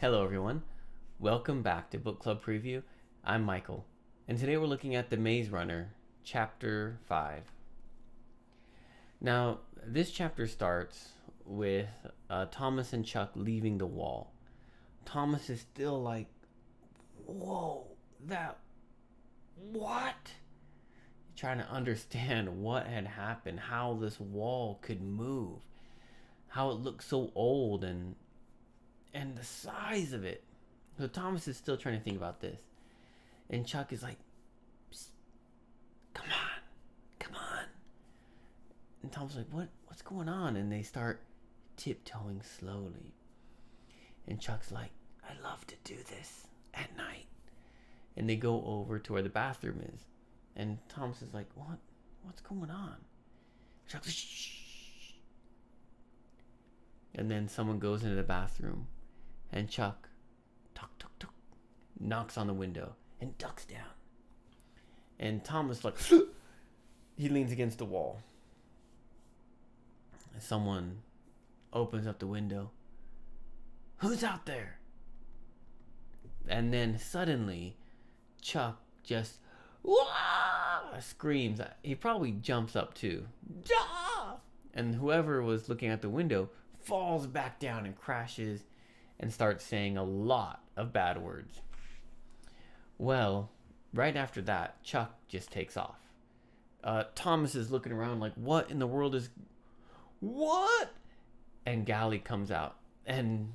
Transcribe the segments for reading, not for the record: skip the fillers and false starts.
Hello, everyone. Welcome back to Book Club Preview. I'm Michael, and today we're looking at The Maze Runner, Chapter 5. Now, this chapter starts with Thomas and Chuck leaving the wall. Thomas is still like, whoa, that, what? Trying to understand what had happened, how this wall could move, how it looked so old and the size of it. So Thomas is still trying to think about this. And Chuck is like, psst, come on, come on. And Thomas is like, what's going on? And they start tiptoeing slowly. And Chuck's like, I love to do this at night. And they go over to where the bathroom is. And Thomas is like, what's going on? Chuck's like, shh. And then someone goes into the bathroom. And Chuck, tuk, tuk, tuk, knocks on the window and ducks down. And Thomas, like, he leans against the wall. Someone opens up the window. Who's out there? And then suddenly, Chuck just screams. He probably jumps up too. And whoever was looking at the window falls back down and crashes and starts saying a lot of bad words. Well, right after that, Chuck just takes off. Thomas is looking around like, what in the world is... What? And Gally comes out. And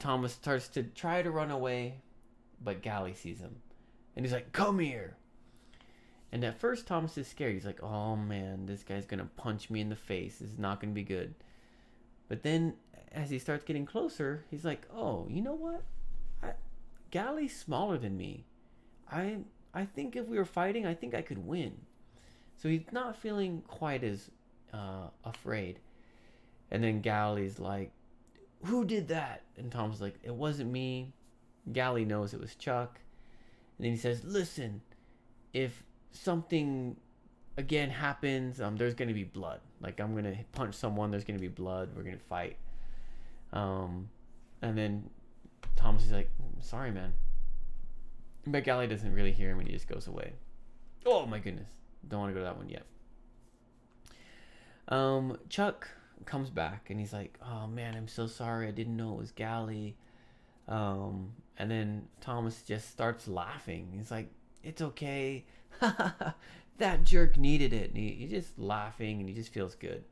Thomas starts to try to run away, but Gally sees him. And he's like, come here. And at first, Thomas is scared. He's like, oh man, this guy's going to punch me in the face. This is not going to be good. But then, as he starts getting closer, he's like, oh, you know what? Gally's smaller than me. I think if we were fighting, I think I could win. So he's not feeling quite as afraid. And then Gally's like, who did that? And Tom's like, it wasn't me. Gally knows it was Chuck. And then he says, listen, if something again happens, there's going to be blood. Like, I'm going to punch someone, there's going to be blood, we're going to fight. And then Thomas is like, sorry, man. But Gally doesn't really hear him and he just goes away. Oh my goodness. Don't want to go to that one yet. Chuck comes back and he's like, oh man, I'm so sorry. I didn't know it was Gally. And then Thomas just starts laughing. He's like, it's okay. That jerk needed it. And he's just laughing and he just feels good.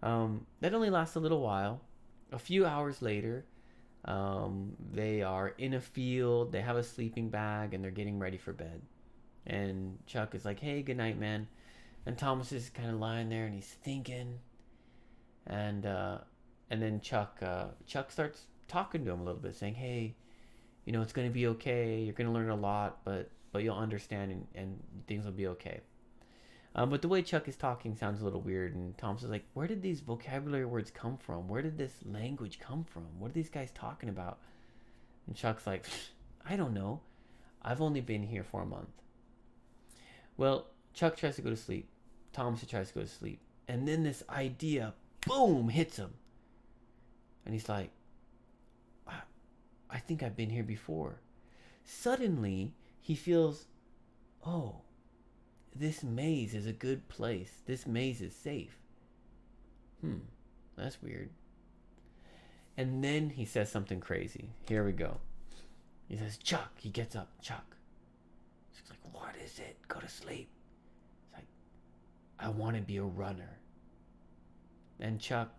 That only lasts a little while. A few hours later, they are in a field. They have a sleeping bag and they're getting ready for bed. And Chuck is like, hey, good night, man. And Thomas is kind of lying there and he's thinking. And then Chuck starts talking to him a little bit, saying, hey, it's going to be okay. You're going to learn a lot, but you'll understand and things will be okay. But the way Chuck is talking sounds a little weird, and Thomas is like, where did these vocabulary words come from? Where did this language come from? What are these guys talking about? And Chuck's like, I don't know. I've only been here for a month. Well, Chuck tries to go to sleep. Thomas tries to go to sleep. And then this idea, boom, hits him. And he's like, I think I've been here before. Suddenly, he feels, oh, this maze is a good place. This maze is safe. That's weird. And then he says something crazy. Here we go. He says, Chuck. He gets up. Chuck. He's like, what is it? Go to sleep. It's like, I want to be a runner. And Chuck,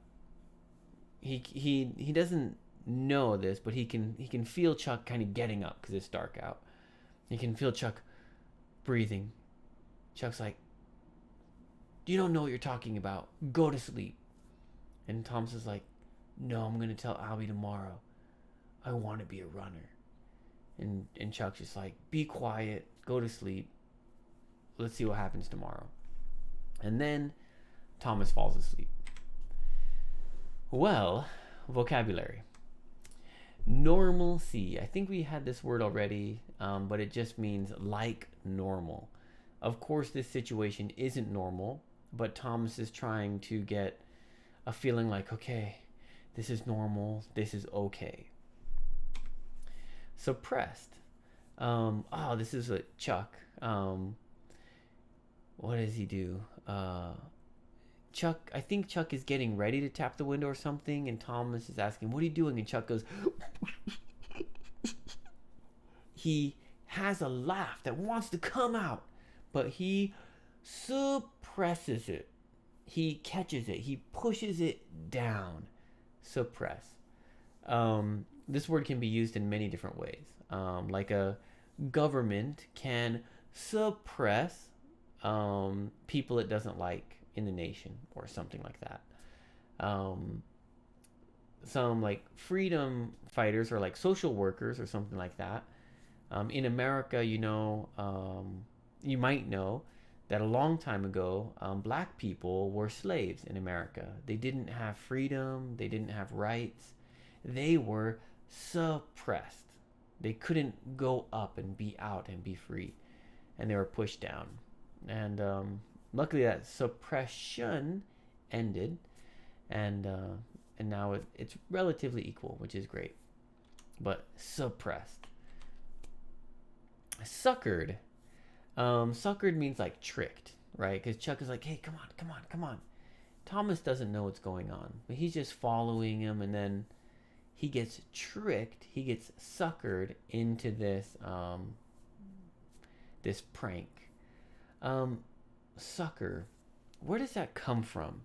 he doesn't know this, but he can feel Chuck kind of getting up because it's dark out. He can feel Chuck breathing. Chuck's like, you don't know what you're talking about. Go to sleep. And Thomas is like, no, I'm going to tell Albie tomorrow. I want to be a runner. And Chuck's just like, be quiet. Go to sleep. Let's see what happens tomorrow. And then Thomas falls asleep. Well, vocabulary. Normalcy. I think we had this word already, but it just means like normal. Of course, this situation isn't normal, but Thomas is trying to get a feeling like, okay, this is normal, this is okay. Suppressed. This is a Chuck. What does he do? Chuck, I think Chuck is getting ready to tap the window or something, and Thomas is asking, "What are you doing?" And Chuck goes, he has a laugh that wants to come out, but he suppresses it. He catches it. He pushes it down. Suppress. This word can be used in many different ways. Like a government can suppress people it doesn't like in the nation or something like that. Some like freedom fighters or like social workers or something like that. In America, you might know that a long time ago, black people were slaves in America. They didn't have freedom. They didn't have rights. They were suppressed. They couldn't go up and be out and be free. And they were pushed down. And luckily that suppression ended. And now it's relatively equal, which is great. But suppressed. Suckered. Suckered means like tricked, right? Because Chuck is like, "Hey, come on. Thomas doesn't know what's going on, but he's just following him, and then he gets tricked. He gets suckered into this this prank. Sucker. Where does that come from?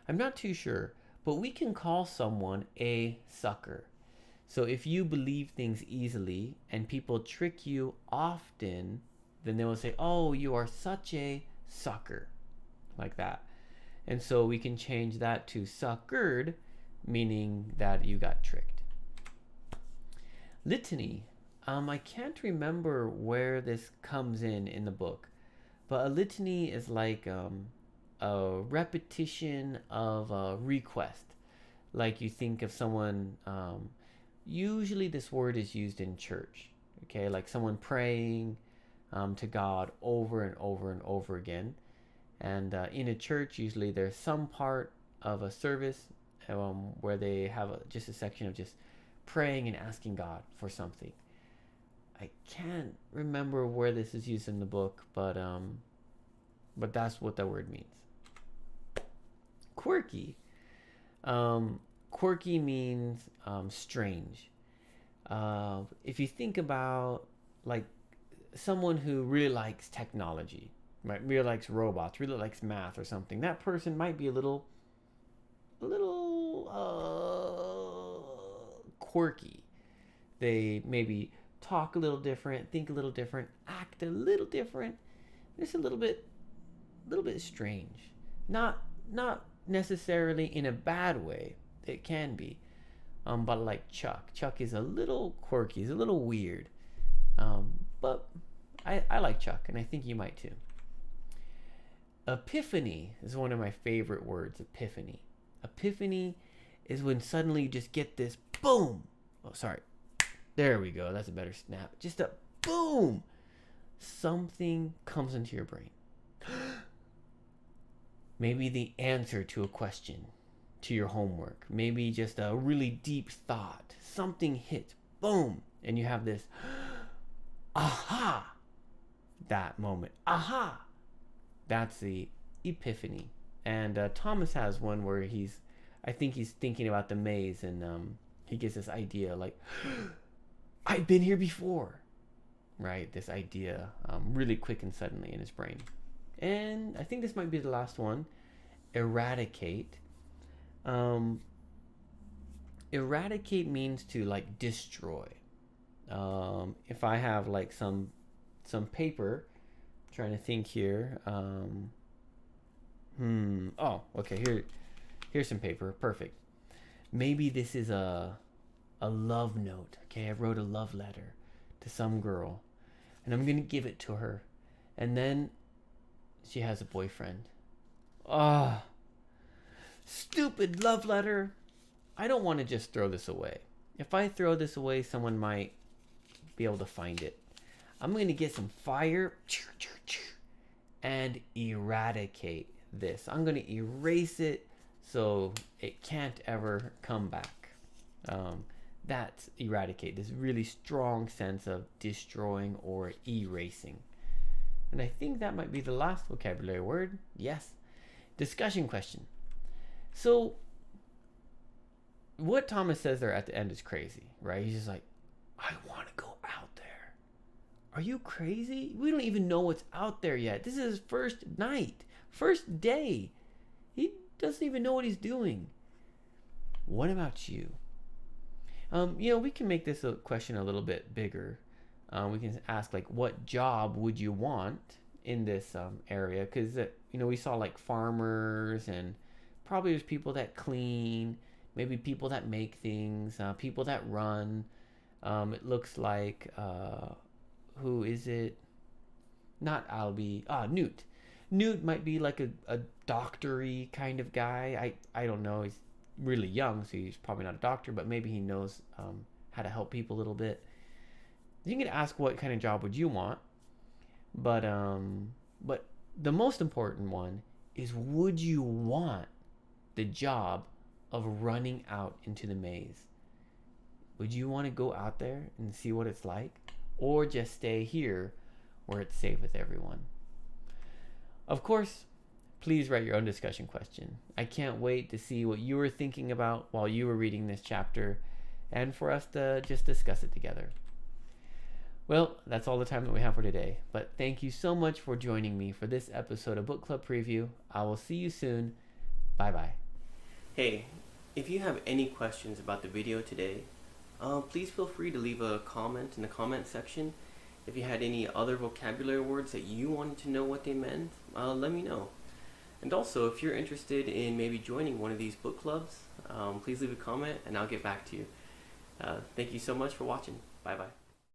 I'm not too sure, but we can call someone a sucker. So if you believe things easily and people trick you often, then they will say, "Oh, you are such a sucker," like that. And so we can change that to suckered, meaning that you got tricked. Litany. I can't remember where this comes in the book, but a litany is like a repetition of a request. Like you think of someone, usually this word is used in church, okay? Like someone praying to God over and over and over again. And in a church, usually there's some part of a service where they have just a section of just praying and asking God for something. I can't remember where this is used in the book, but that's what that word means. Quirky. Quirky means strange. If you think about like someone who really likes technology, right? Really likes robots, really likes math or something, that person might be a little quirky. They maybe talk a little different, think a little different, act a little different. Just a little bit strange. Not necessarily in a bad way. It can be. But like Chuck. Chuck is a little quirky. He's a little weird. But I like Chuck, and I think you might too. Epiphany is one of my favorite words. Epiphany. Epiphany is when suddenly you just get this boom. Oh, sorry. There we go. That's a better snap. Just a boom. Something comes into your brain. Maybe the answer to a question, to your homework. Maybe just a really deep thought. Something hits. Boom. And you have this aha. That moment. Aha. That's the epiphany. And Thomas has one where I think he's thinking about the maze, and he gets this idea like, "I've been here before." Right? This idea really quick and suddenly in his brain. And I think this might be the last one. Eradicate. Eradicate means to like destroy. If I have like some paper, I'm trying to think here. Oh, okay. Here's some paper. Perfect. Maybe this is a love note. Okay, I wrote a love letter to some girl, and I'm gonna give it to her, and then she has a boyfriend. Ah, stupid love letter. I don't want to just throw this away. If I throw this away, someone might be able to find it. I'm going to get some fire and eradicate this. I'm going to erase it so it can't ever come back. That's eradicate, this really strong sense of destroying or erasing. And I think that might be the last vocabulary word. Yes. Discussion question. So, what Thomas says there at the end is crazy, right? He's just like, I want to go out there. Are you crazy? We don't even know what's out there yet. This is his first night, first day. He doesn't even know what he's doing. What about you? We can make this a question a little bit bigger. We can ask, like, what job would you want in this area? Because, we saw, like, farmers, and probably there's people that clean, maybe people that make things, people that run. It looks like, who is it? Not Albie. Newt. Newt might be like a doctor-y kind of guy. I don't know. He's really young, so he's probably not a doctor, but maybe he knows how to help people a little bit. You can ask what kind of job would you want, but the most important one is, would you want the job of running out into the maze? Would you want to go out there and see what it's like, or just stay here where it's safe with everyone? Of course, please write your own discussion question. I can't wait to see what you were thinking about while you were reading this chapter, and for us to just discuss it together. Well, that's all the time that we have for today, but thank you so much for joining me for this episode of Book Club Preview. I will see you soon. Bye-bye. Hey, if you have any questions about the video today, please feel free to leave a comment in the comment section. If you had any other vocabulary words that you wanted to know what they meant, let me know. And also, if you're interested in maybe joining one of these book clubs, please leave a comment and I'll get back to you. Thank you so much for watching. Bye-bye.